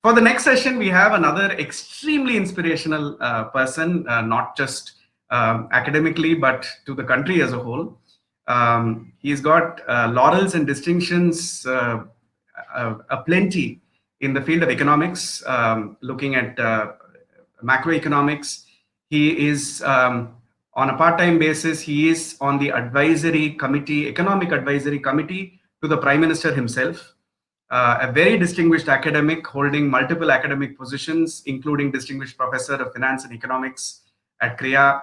For the next session, we have another extremely inspirational person, not just academically, but to the country as a whole. He's got laurels and distinctions aplenty in the field of economics, looking at macroeconomics. He is on a part-time basis, he is on the advisory committee, economic advisory committee to the Prime Minister himself. A very distinguished academic holding multiple academic positions, including Distinguished Professor of Finance and Economics at Krea,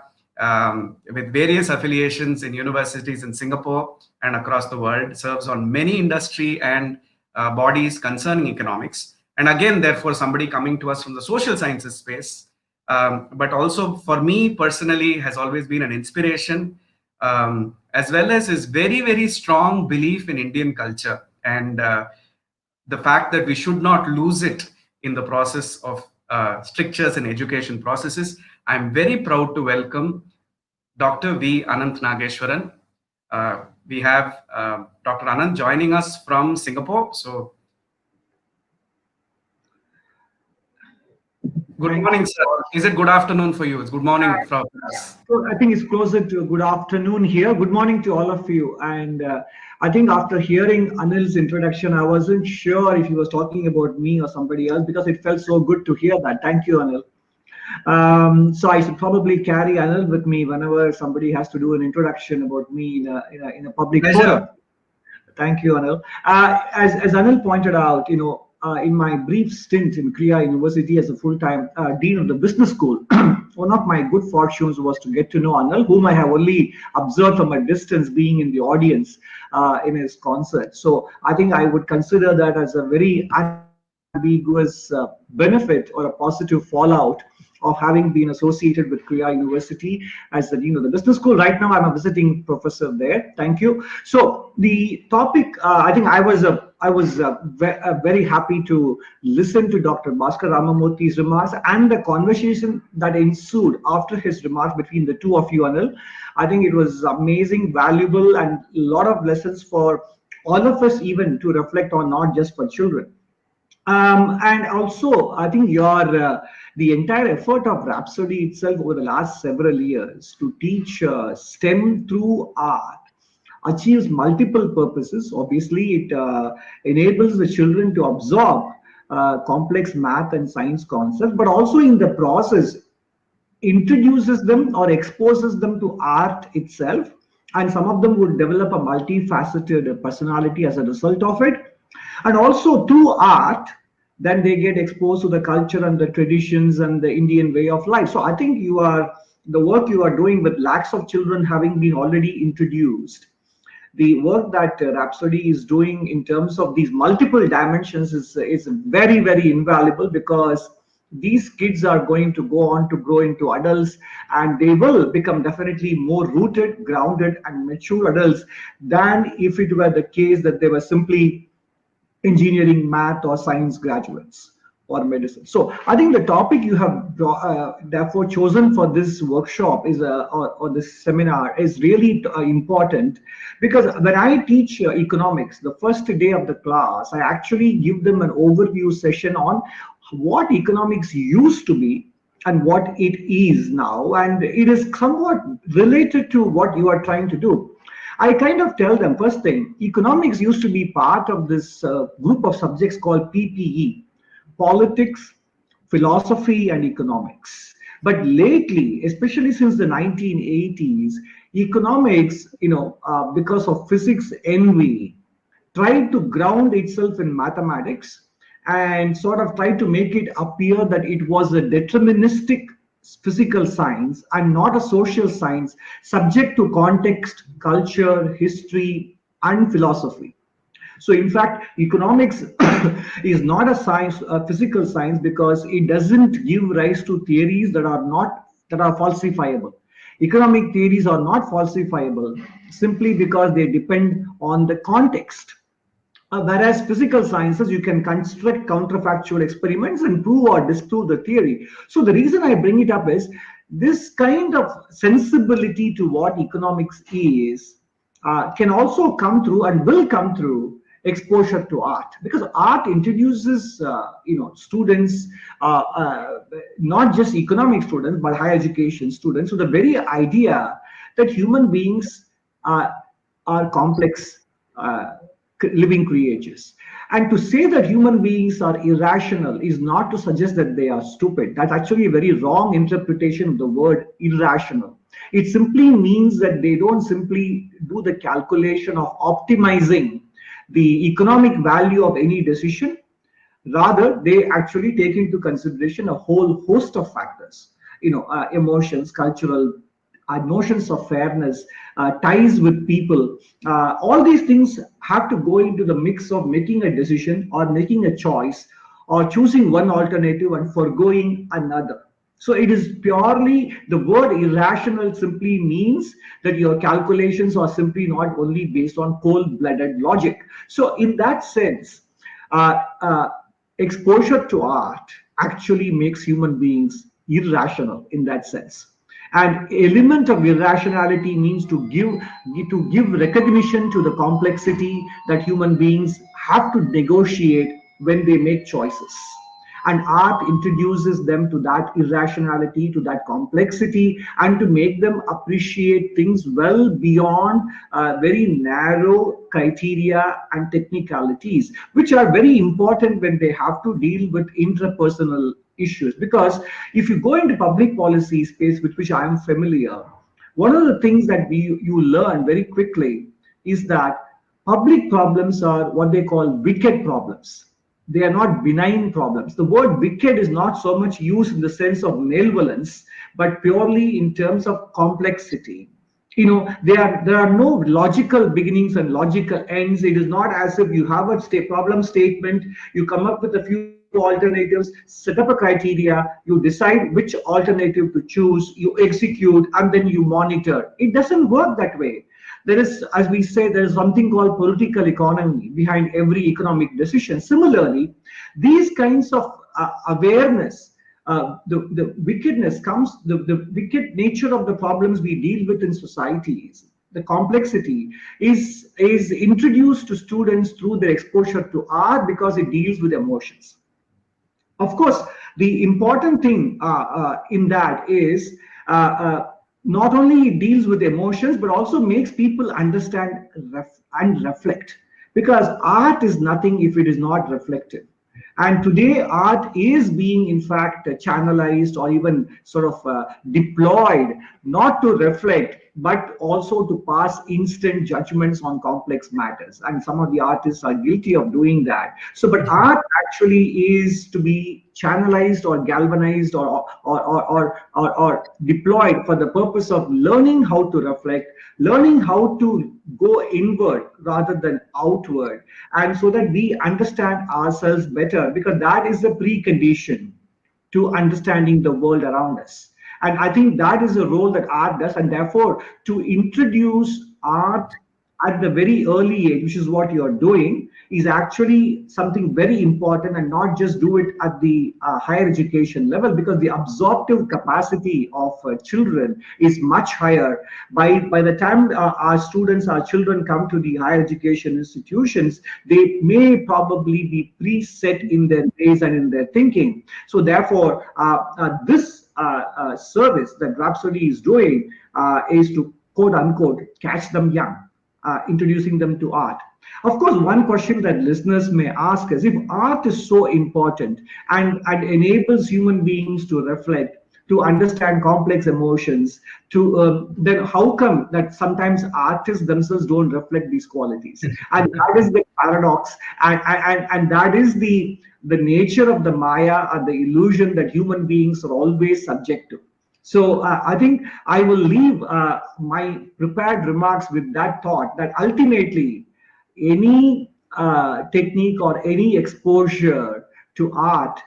with various affiliations in universities in Singapore and across the world, serves on many industry and bodies concerning economics. And again, therefore, somebody coming to us from the social sciences space, but also for me personally has always been an inspiration, as well as his very, very strong belief in Indian culture and the fact that we should not lose it in the process of strictures and education processes. I'm very proud to welcome Dr. V. Ananth Nageswaran. We have Dr. Ananth joining us from Singapore. So, good morning, sir. Is it good afternoon for you? It's good morning from us. So I think it's closer to good afternoon here. Good morning to all of you. And I think after hearing Anil's introduction, I wasn't sure if he was talking about me or somebody else because it felt so good to hear that. Thank you, Anil. So I should probably carry Anil with me whenever somebody has to do an introduction about me in a public forum. Thank you, Anil. As Anil pointed out, in my brief stint in Krea University as a full-time dean of the business school, one of my good fortunes was to get to know Anil, whom I have only observed from a distance, being in the audience in his concert. So I think I would consider that as a very ambiguous benefit or a positive fallout of having been associated with Krea University as the dean of the business school. Right now, I'm a visiting professor there. Thank you. So the topic, I think I was very happy to listen to Dr. Bhaskar Ramamurthy's remarks and the conversation that ensued after his remarks between the two of you, Anil. I think it was amazing, valuable, and a lot of lessons for all of us even to reflect on, not just for children. And also, I think the entire effort of Rhapsody itself over the last several years to teach STEM through art achieves multiple purposes. Obviously, it enables the children to absorb complex math and science concepts, but also in the process introduces them or exposes them to art itself. And some of them would develop a multifaceted personality as a result of it. And also through art, then they get exposed to the culture and the traditions and the Indian way of life. So I think the work you are doing with lakhs of children having been already introduced, the work that Rhapsody is doing in terms of these multiple dimensions is very, very invaluable, because these kids are going to go on to grow into adults, and they will become definitely more rooted, grounded, and mature adults than if it were the case that they were simply engineering, math, or science graduates or medicine. So I think the topic you have therefore chosen for this workshop is or this seminar is really important, because when I teach economics, the first day of the class, I actually give them an overview session on what economics used to be and what it is now, and it is somewhat related to what you are trying to do. I kind of tell them, first thing, economics used to be part of this group of subjects called PPE, politics, philosophy, and economics. But lately, especially since the 1980s, economics, because of physics envy, tried to ground itself in mathematics and sort of tried to make it appear that it was a deterministic physical science and not a social science subject to context, culture, history, and philosophy. So in fact, economics is not a science, a physical science, because it doesn't give rise to theories that are falsifiable. Economic theories are not falsifiable simply because they depend on the context. Whereas physical sciences, you can construct counterfactual experiments and prove or disprove the theory. So the reason I bring it up is this kind of sensibility to what economics is can also come through and will come through exposure to art, because art introduces students, not just economic students but higher education students, to the very idea that human beings are complex living creatures. And to say that human beings are irrational is not to suggest that they are stupid. That's actually a very wrong interpretation of the word irrational. It simply means that they don't simply do the calculation of optimizing the economic value of any decision. Rather, they actually take into consideration a whole host of factors, emotions, cultural notions of fairness, ties with people. All these things have to go into the mix of making a decision or making a choice or choosing one alternative and foregoing another. So it is purely, the word irrational simply means that your calculations are simply not only based on cold-blooded logic. So in that sense, uh, uh, exposure to art actually makes human beings irrational in that sense. And element of irrationality means to give recognition to the complexity that human beings have to negotiate when they make choices. And art introduces them to that irrationality, to that complexity, and to make them appreciate things well beyond very narrow criteria and technicalities, which are very important when they have to deal with interpersonal issues. Because if you go into public policy space, with which I am familiar, one of the things that you learn very quickly is that public problems are what they call wicked problems. They are not benign problems. The word wicked is not so much used in the sense of malevolence, but purely in terms of complexity. There are no logical beginnings and logical ends. It is not as if you have a problem statement, you come up with a few alternatives, set up a criteria, you decide which alternative to choose, you execute, and then you monitor. It doesn't work that way. There is, as we say, there is something called political economy behind every economic decision. Similarly, these kinds of awareness, the wickedness comes, the wicked nature of the problems we deal with in societies, the complexity is introduced to students through their exposure to art, because it deals with emotions. Of course, the important thing in that is, not only it deals with emotions, but also makes people understand and reflect. Because art is nothing if it is not reflective. And today, art is being, in fact, channelized or even sort of deployed, not to reflect, but also to pass instant judgments on complex matters. And some of the artists are guilty of doing that. So, but art actually is to be channelized or galvanized or deployed for the purpose of learning how to reflect, learning how to go inward rather than outward, and so that we understand ourselves better, because that is the precondition to understanding the world around us. And I think that is a role that art does. And therefore, to introduce art at the very early age, which is what you're doing, is actually something very important, and not just do it at the higher education level, because the absorptive capacity of children is much higher. By the time our children come to the higher education institutions, they may probably be preset in their ways and in their thinking. So therefore, this service that Rhapsody is doing is to, quote unquote, catch them young, introducing them to art. Of course, one question that listeners may ask is, if art is so important and enables human beings to reflect, to understand complex emotions, then how come that sometimes artists themselves don't reflect these qualities? And that is the paradox, and that is the nature of the Maya, or the illusion that human beings are always subject to. So I think I will leave my prepared remarks with that thought, that ultimately any technique or any exposure to art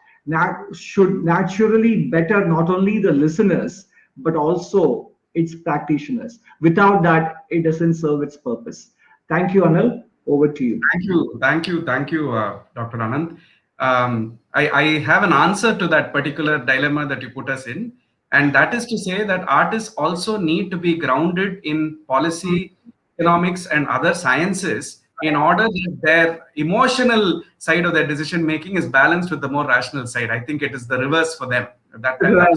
should naturally better not only the listeners, but also its practitioners. Without that, it doesn't serve its purpose. Thank you, Anil. Over to you. Thank you, Dr. Ananth. I have an answer to that particular dilemma that you put us in, and that is to say that artists also need to be grounded in policy, economics, and other sciences in order that their emotional side of their decision making is balanced with the more rational side. I think it is the reverse for them. That's Right.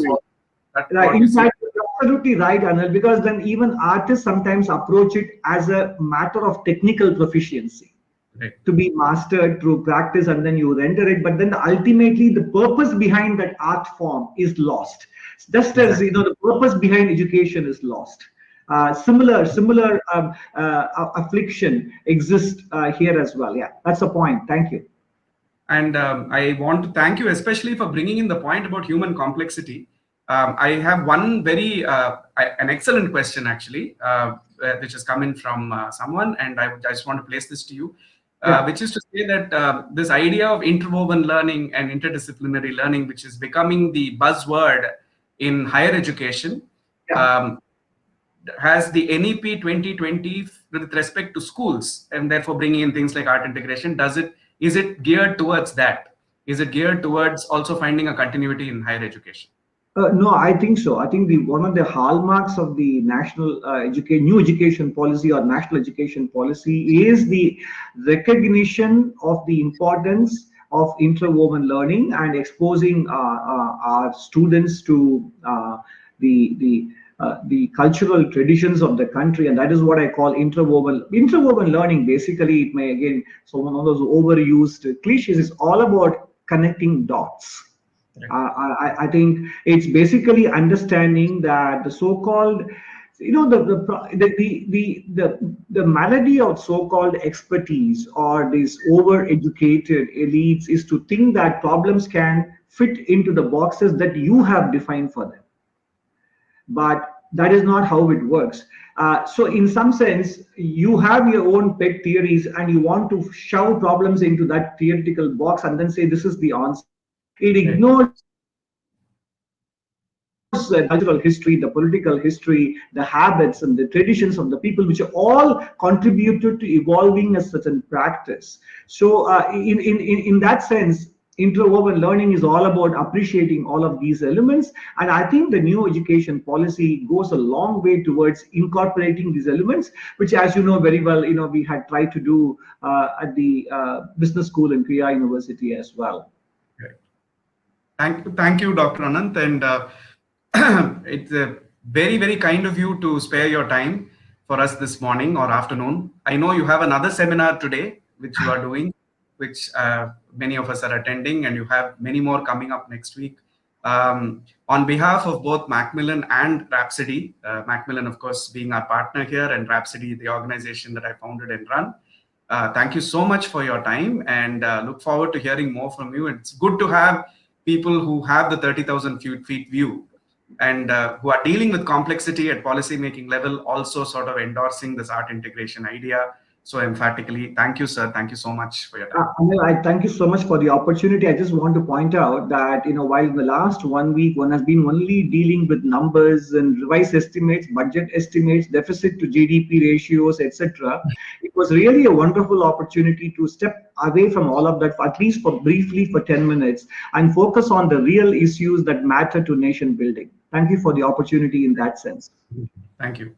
that's Right. what you In see. fact, you're absolutely right, Anil, because then even artists sometimes approach it as a matter of technical proficiency Right. to be mastered through practice, and then you render it, but then ultimately the purpose behind that art form is lost, just as Exactly. the purpose behind education is lost. Similar affliction exists here as well. Yeah, that's the point. Thank you. And I want to thank you especially for bringing in the point about human complexity. I have one an excellent question actually, which has come in from someone, and I just want to place this to you, Yeah. which is to say that this idea of interwoven learning and interdisciplinary learning, which is becoming the buzzword in higher education, Yeah. um, has the NEP 2020 with respect to schools, and therefore bringing in things like art integration? Is it geared towards that? Is it geared towards also finding a continuity in higher education? No, I think so. I think the one of the hallmarks of the national new education policy or national education policy is the recognition of the importance of interwoven learning and exposing our students to the cultural traditions of the country, and that is what I call interwoven learning. Basically, it may again, so one of those overused cliches, is all about connecting dots. I think it's basically understanding that the so-called, the malady of so-called expertise or these over-educated elites is to think that problems can fit into the boxes that you have defined for them, but that is not how it works. So in some sense, you have your own pet theories and you want to shove problems into that theoretical box and then say this is the answer. It Right. ignores the cultural history, the political history, the habits and the traditions of the people, which are all contributed to evolving a certain practice. So in that sense, interwoven learning is all about appreciating all of these elements, and I think the new education policy goes a long way towards incorporating these elements, which, as you know very well, we had tried to do at the business school in Krea University as well. Right. Thank you, Dr. Ananth, and it's very, very kind of you to spare your time for us this morning or afternoon. I know you have another seminar today, which you are doing, which many of us are attending, and you have many more coming up next week. On behalf of both Macmillan and Rhapsody, Macmillan, of course, being our partner here, and Rhapsody, the organization that I founded and run, thank you so much for your time, and look forward to hearing more from you. It's good to have people who have the 30,000 feet view and who are dealing with complexity at policy making level, also sort of endorsing this art integration idea so emphatically. Thank you, sir. Thank you so much for your time. Anil, I thank you so much for the opportunity. I just want to point out that, while in the last 1 week, one has been only dealing with numbers and revised estimates, budget estimates, deficit to GDP ratios, etc., it was really a wonderful opportunity to step away from all of that, at least for briefly for 10 minutes, and focus on the real issues that matter to nation building. Thank you for the opportunity in that sense. Thank you.